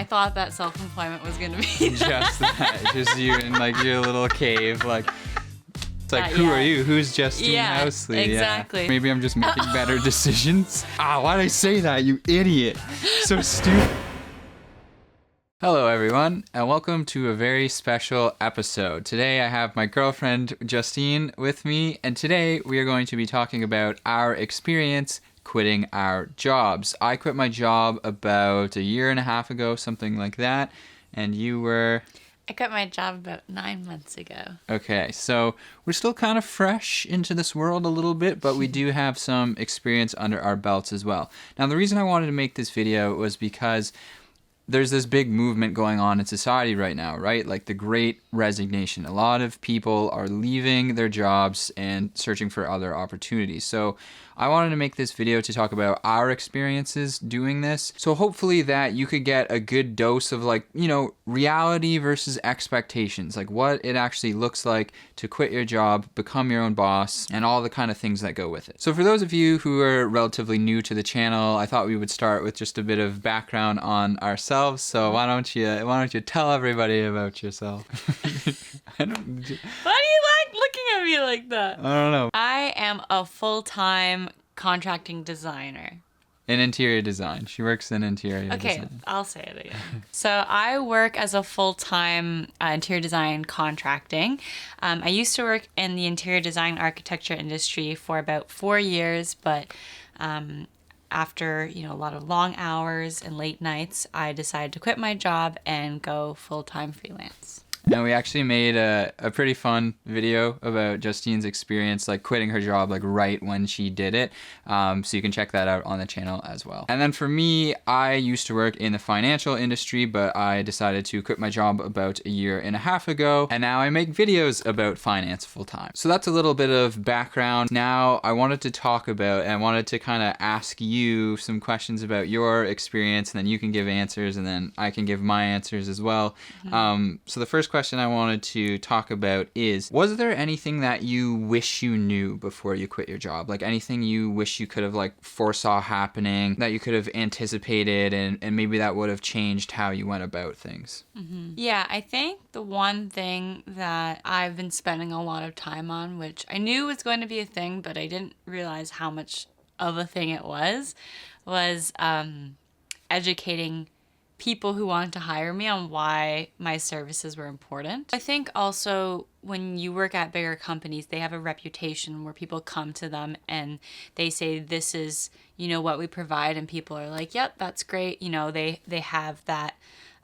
thought that self-employment was gonna be Just that. Just you in like your little cave. Like, it's like, who are you? Who's Justine Housley? Exactly. Yeah. Maybe I'm just making better decisions. Why'd I say that, you idiot? So stupid. Hello everyone, and welcome to a very special episode. Today I have my girlfriend Justine with me, and today we are going to be talking about our experience quitting our jobs. I quit my job about a year and a half ago, something like that, and you were... I quit my job about 9 months ago. Okay, so we're still kind of fresh into this world a little bit, but we do have some experience under our belts as well. Now, the reason I wanted to make this video was because there's this big movement going on in society right now, right? Like the Great Resignation. A lot of people are leaving their jobs and searching for other opportunities. So I wanted to make this video to talk about our experiences doing this. So hopefully that you could get a good dose of like, you know, reality versus expectations, like what it actually looks like to quit your job, become your own boss, and all the kind of things that go with it. So for those of you who are relatively new to the channel, I thought we would start with just a bit of background on ourselves. So why don't you tell everybody about yourself? Why do you like looking at me like that? I don't know. I am a full-time contracting designer. In interior design. She works in interior design. Okay, I'll say it again. So I work as a full-time interior design contracting. I used to work in the interior design architecture industry for about 4 years, but after, you know, a lot of long hours and late nights, I decided to quit my job and go full-time freelance. And we actually made a pretty fun video about Justine's experience, like quitting her job like right when she did it. So you can check that out on the channel as well. And then for me, I used to work in the financial industry, but I decided to quit my job about a year and a half ago. And now I make videos about finance full time. So that's a little bit of background. Now I wanted to talk about, and I wanted to kind of ask you some questions about your experience, and then you can give answers, and then I can give my answers as well. So the first question I wanted to talk about is, was there anything that you wish you knew before you quit your job? Like anything you wish you could have like foresaw happening, that you could have anticipated, and maybe that would have changed how you went about things? Yeah, I think the one thing that I've been spending a lot of time on, which I knew was going to be a thing, but I didn't realize how much of a thing it was educating people who wanted to hire me on why my services were important. I think also when you work at bigger companies, they have a reputation where people come to them and they say, this is, you know, what we provide, and people are like, yep, that's great. You know, they have that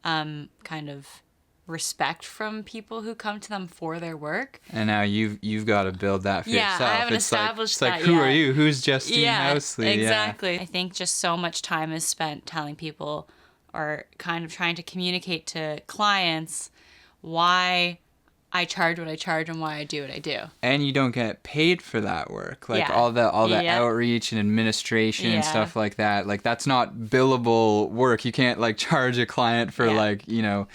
kind of respect from people who come to them for their work. And now you've got to build that for yourself. Yeah, I haven't established that yet. It's like, who are you? Who's Justine Housley? Exactly. Yeah. I think just so much time is spent telling people, or kind of trying to communicate to clients why I charge what I charge and why I do what I do. And you don't get paid for that work. Like all the outreach and administration and stuff like that. Like that's not billable work. You can't like charge a client for like, you know,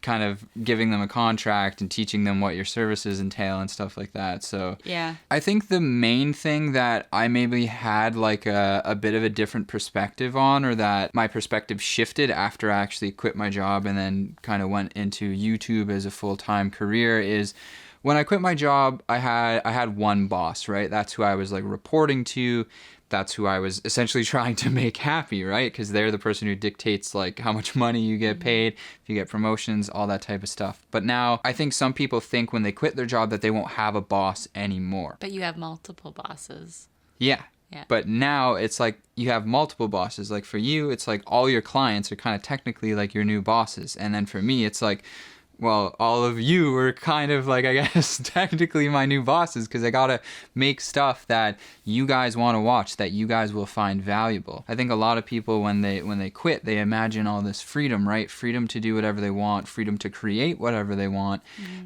kind of giving them a contract and teaching them what your services entail and stuff like that. So yeah, I think the main thing that I maybe had like a bit of a different perspective on, or that my perspective shifted after I actually quit my job and then kind of went into YouTube as a full-time career, is when I quit my job, I had one boss, right? That's who I was like reporting to. That's who I was essentially trying to make happy, right? Because they're the person who dictates like how much money you get paid, if you get promotions, all that type of stuff. But now I think some people think when they quit their job that they won't have a boss anymore. But you have multiple bosses. Yeah. But now it's like you have multiple bosses. Like for you, it's like all your clients are kind of technically like your new bosses. And then for me, it's like, well, all of you are kind of like, I guess, technically my new bosses, because I gotta make stuff that you guys want to watch, that you guys will find valuable. I think a lot of people, when they quit, they imagine all this freedom, right? Freedom to do whatever they want, freedom to create whatever they want,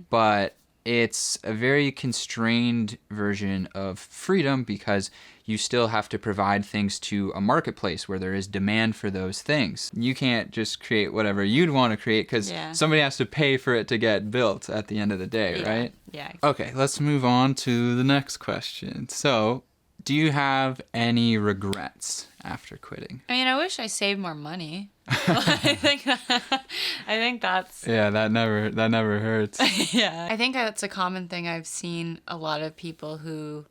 but it's a very constrained version of freedom, because you still have to provide things to a marketplace where there is demand for those things. You can't just create whatever you'd want to create, because somebody has to pay for it to get built at the end of the day, right? Yeah. Okay, let's move on to the next question. So, do you have any regrets after quitting? I mean, I wish I saved more money. I think that's Yeah, that never hurts. yeah. I think that's a common thing. I've seen a lot of people who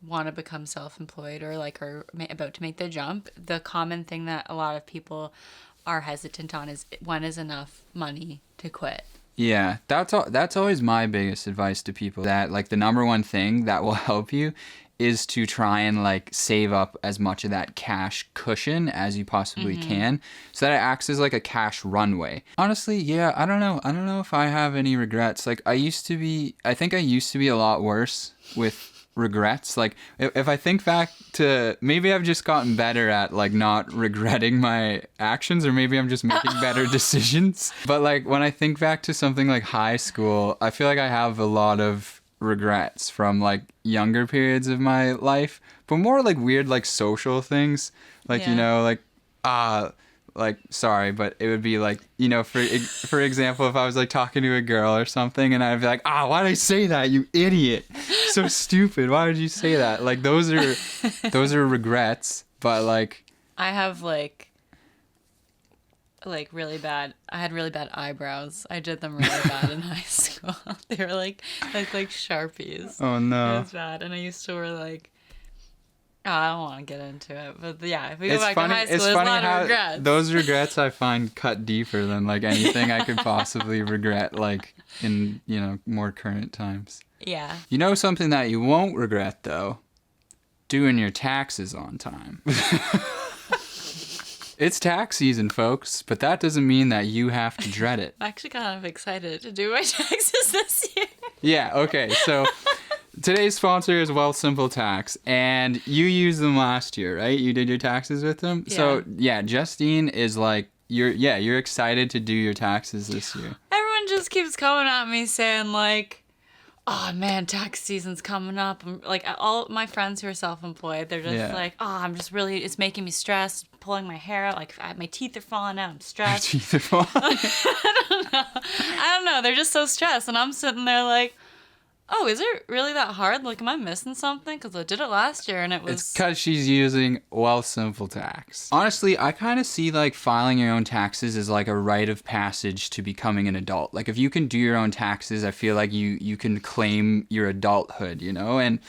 want to become self-employed or like are about to make the jump. The common thing that a lot of people are hesitant on is when is enough money to quit. Yeah, that's always my biggest advice to people, that like the number one thing that will help you is to try and like save up as much of that cash cushion as you possibly can, so that it acts as like a cash runway. Honestly, yeah, I don't know if I have any regrets. Like I think I used to be a lot worse with regrets. Like if I think back to, maybe I've just gotten better at like not regretting my actions, or maybe I'm just making better decisions. But like when I think back to something like high school, I feel like I have a lot of regrets from like younger periods of my life, but more like weird like social things, like you know, like sorry, but it would be like, you know, for example, if I was like talking to a girl or something and I'd be like, why did I say that, you idiot, so stupid, why did you say that? Like those are regrets. But like I have like really bad. I had really bad eyebrows. I did them really bad in high school. They were like Sharpies. Oh It no. was bad. And I used to wear like, I don't want to get into it, but yeah, if we go It's back funny. to high school, It's there's a funny lot how of regrets. those regrets I find cut deeper than like anything I could possibly regret, like in, you know, more current times. Yeah. You know something that you won't regret though? Doing your taxes on time. It's tax season, folks, but that doesn't mean that you have to dread it. I'm actually kind of excited to do my taxes this year. Yeah, okay, so today's sponsor is Wealthsimple Tax, and you used them last year, right? You did your taxes with them? Yeah. So, yeah, Justine is like, you're excited to do your taxes this year. Everyone just keeps coming at me saying like, oh man, tax season's coming up. I'm, like all my friends who are self-employed, they're just Yeah. like, oh, I'm just really, it's making me stressed, pulling my hair out, like my teeth are falling out, I'm stressed. Teeth are falling. I don't know, they're just so stressed, and I'm sitting there like, oh, is it really that hard? Like, am I missing something? Because I did it last year and it was... It's because she's using Wealthsimple Tax. Honestly, I kind of see like filing your own taxes as like a rite of passage to becoming an adult. Like if you can do your own taxes, I feel like you can claim your adulthood, you know? And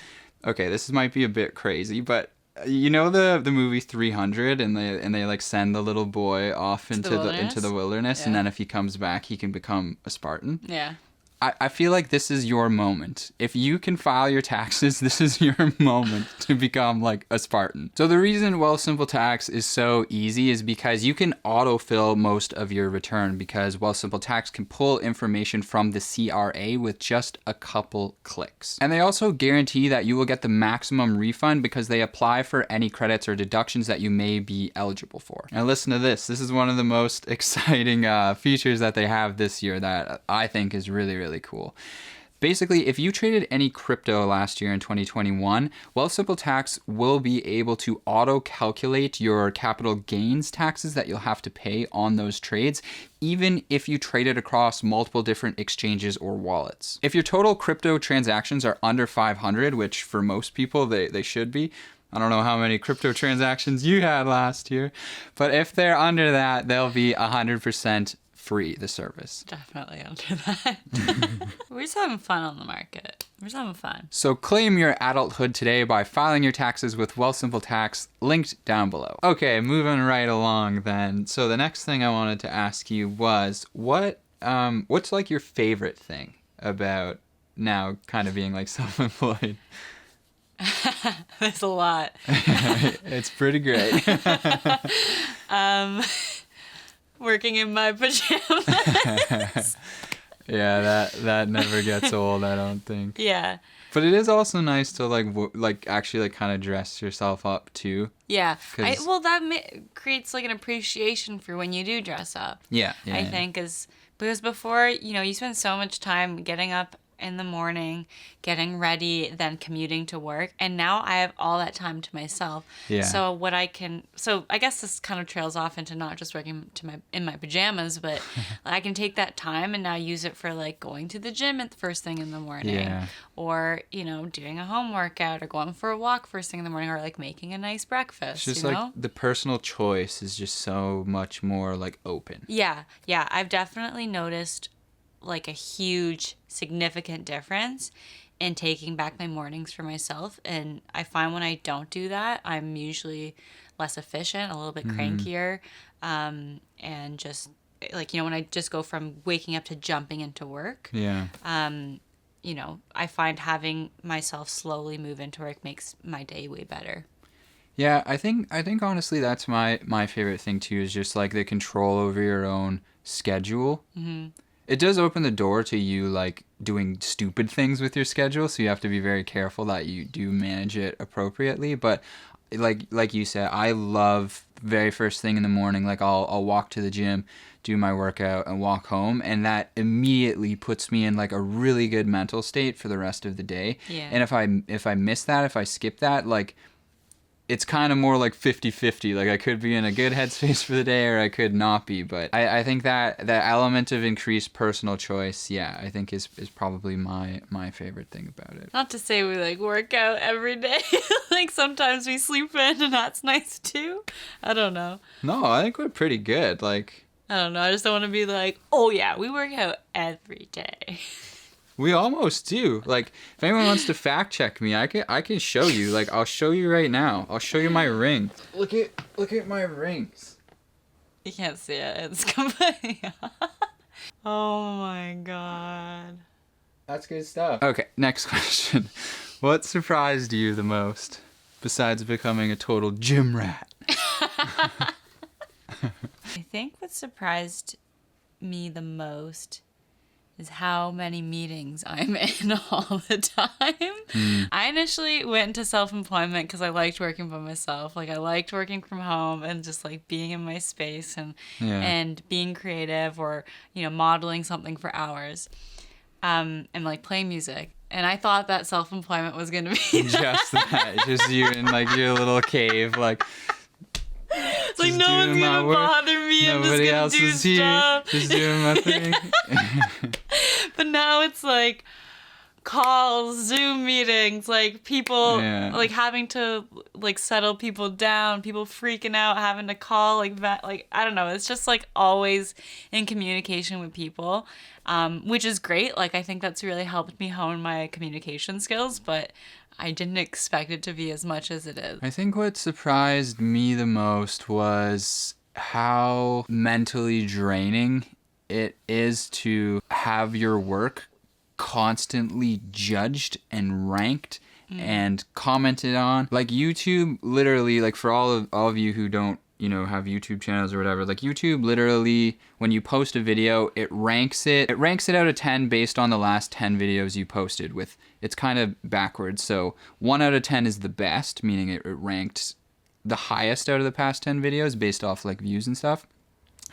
okay, this might be a bit crazy, but you know the movie 300, and they like send the little boy off into the wilderness, Yeah. and then if he comes back, he can become a Spartan. Yeah. I feel like this is your moment. If you can file your taxes, this is your moment to become like a Spartan. So the reason Wealthsimple Tax is so easy is because you can autofill most of your return, because Wealthsimple Tax can pull information from the CRA with just a couple clicks. And they also guarantee that you will get the maximum refund because they apply for any credits or deductions that you may be eligible for. Now listen to this. This is one of the most exciting features that they have this year that I think is really, really cool. Basically, if you traded any crypto last year in 2021, Wealthsimple Tax will be able to auto-calculate your capital gains taxes that you'll have to pay on those trades, even if you traded across multiple different exchanges or wallets. If your total crypto transactions are under 500, which for most people they should be, I don't know how many crypto transactions you had last year, but if they're under that, they'll be 100% free, the service. Definitely under that. We're just having fun on the market. We're just having fun. So claim your adulthood today by filing your taxes with Wealthsimple Tax, linked down below. Okay, moving right along then. So the next thing I wanted to ask you was, what's like your favorite thing about now kind of being like self-employed? There's a lot. It's pretty great. Working in my pajamas. Yeah, that never gets old, I don't think. Yeah. But it is also nice to like actually like kind of dress yourself up too. Yeah. 'Cause- Well, that creates like an appreciation for when you do dress up. Yeah. I think is because before, you know, you spend so much time getting up in the morning, getting ready, then commuting to work. And now I have all that time to myself. Yeah. So I guess this kind of trails off into not just working in my pajamas, but I can take that time and now use it for like going to the gym at the first thing in the morning. Yeah. Or, doing a home workout or going for a walk first thing in the morning or like making a nice breakfast. It's just like the personal choice is just so much more like open. Yeah. Yeah. I've definitely noticed like a huge significant difference in taking back my mornings for myself, and I find when I don't do that, I'm usually less efficient, a little bit crankier, and just like when I just go from waking up to jumping into work. Yeah. I find having myself slowly move into work makes my day way better. Yeah, I think honestly that's my favorite thing too, is just like the control over your own schedule. Mm-hmm. It does open the door to you like doing stupid things with your schedule, so you have to be very careful that you do manage it appropriately. But like you said, I love very first thing in the morning, like I'll walk to the gym, do my workout, and walk home, and that immediately puts me in like a really good mental state for the rest of the day. Yeah. And if I miss that, if I skip that, like it's kind of more like 50-50. Like I could be in a good headspace for the day or I could not be. But I think that element of increased personal choice, yeah, I think is probably my favorite thing about it. Not to say we like work out every day. Like sometimes we sleep in and that's nice too. I don't know. No, I think we're pretty good. Like, I don't know. I just don't want to be like, oh yeah, we work out every day. we almost do. Like, if anyone wants to fact check me, I can show you. Like, I'll show you right now. I'll show you my ring. Look at my rings. You can't see it. It's completely. Oh my god. That's good stuff. Okay, next question. What surprised you the most, besides becoming a total gym rat? I think what surprised me the most is how many meetings I'm in all the time. I initially went into self-employment because I liked working by myself. Like I liked working from home and just like being in my space and being creative or, modeling something for hours. And like playing music. And I thought that self-employment was going to be just that. Just you in like your little cave, like it's like no one's gonna bother me. Nobody I'm just else gonna do is here. stuff. Just doing my thing. But now it's like calls, Zoom meetings, like people like having to like settle people down, people freaking out, having to call like that. Like I don't know. It's just like always in communication with people, which is great. Like I think that's really helped me hone my communication skills, but I didn't expect it to be as much as it is. I think what surprised me the most was how mentally draining it is to have your work constantly judged and ranked and commented on. Like YouTube literally, like for all of you who don't have YouTube channels or whatever, like YouTube literally, when you post a video, it ranks it out of 10 based on the last 10 videos you posted. With it's kind of backwards. So 1 out of 10 is the best, meaning it ranked the highest out of the past 10 videos based off like views and stuff,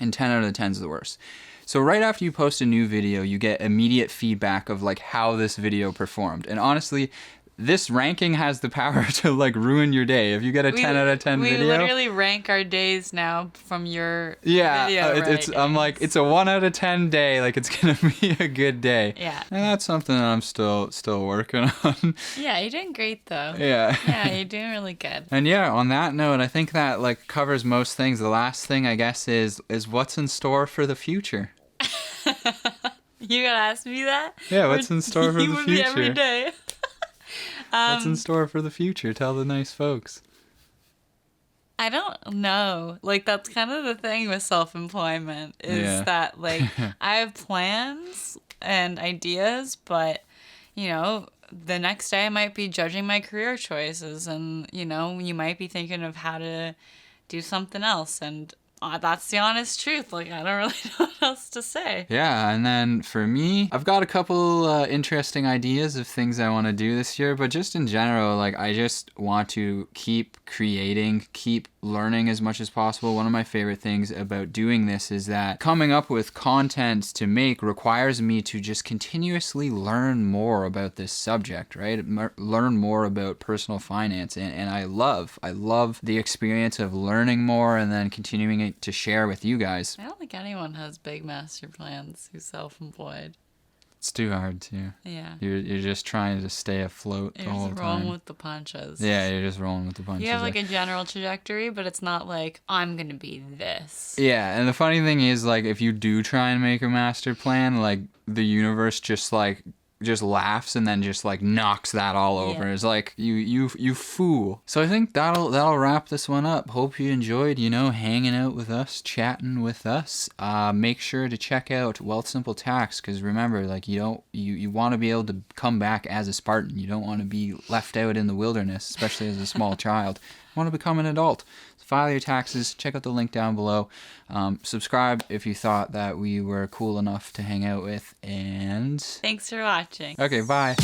and 10 out of 10 is the worst. So right after you post a new video, you get immediate feedback of like how this video performed. And honestly, this ranking has the power to like ruin your day. If you get a 10 out of 10 video. We literally rank our days now from your video, I'm like, it's a 1 out of 10 day. Like it's going to be a good day. Yeah. And that's something that I'm still working on. Yeah, you're doing great though. Yeah. Yeah, you're doing really good. And yeah, on that note, I think that like covers most things. The last thing I guess is what's in store for the future. You gotta ask me that? Yeah, what's in store for the future? Me every day. What's in store for the future? Tell the nice folks. I don't know. Like, that's kind of the thing with self-employment is that, like, I have plans and ideas, but, the next day I might be judging my career choices and, you might be thinking of how to do something else. And that's the honest truth. Like, I don't really know what else to say. Yeah, and then for me, I've got a couple interesting ideas of things I want to do this year, but just in general, like I just want to keep creating, keep learning as much as possible. One of my favorite things about doing this is that coming up with content to make requires me to just continuously learn more about this subject, right? Learn more about personal finance, and I love the experience of learning more and then continuing it to share with you guys. I don't think anyone has big master plans who's self-employed. It's too hard to. Yeah. You're just trying to stay afloat the You're whole just time. rolling with the punches. Yeah, you're just rolling with the punches. You have like a general trajectory, but it's not like, I'm gonna be this. Yeah, and the funny thing is, like, if you do try and make a master plan, like, the universe just laughs and then just like knocks that all over. Yeah. It's like you fool. So I think that'll wrap this one up. Hope you enjoyed, hanging out with us, chatting with us. Make sure to check out Wealth Simple Tax, because remember, like, you want to be able to come back as a Spartan. You don't want to be left out in the wilderness, especially as a small child. You want to become an adult. File your taxes. Check out the link down below. Subscribe if you thought that we were cool enough to hang out with. And Thanks for watching. okay, bye.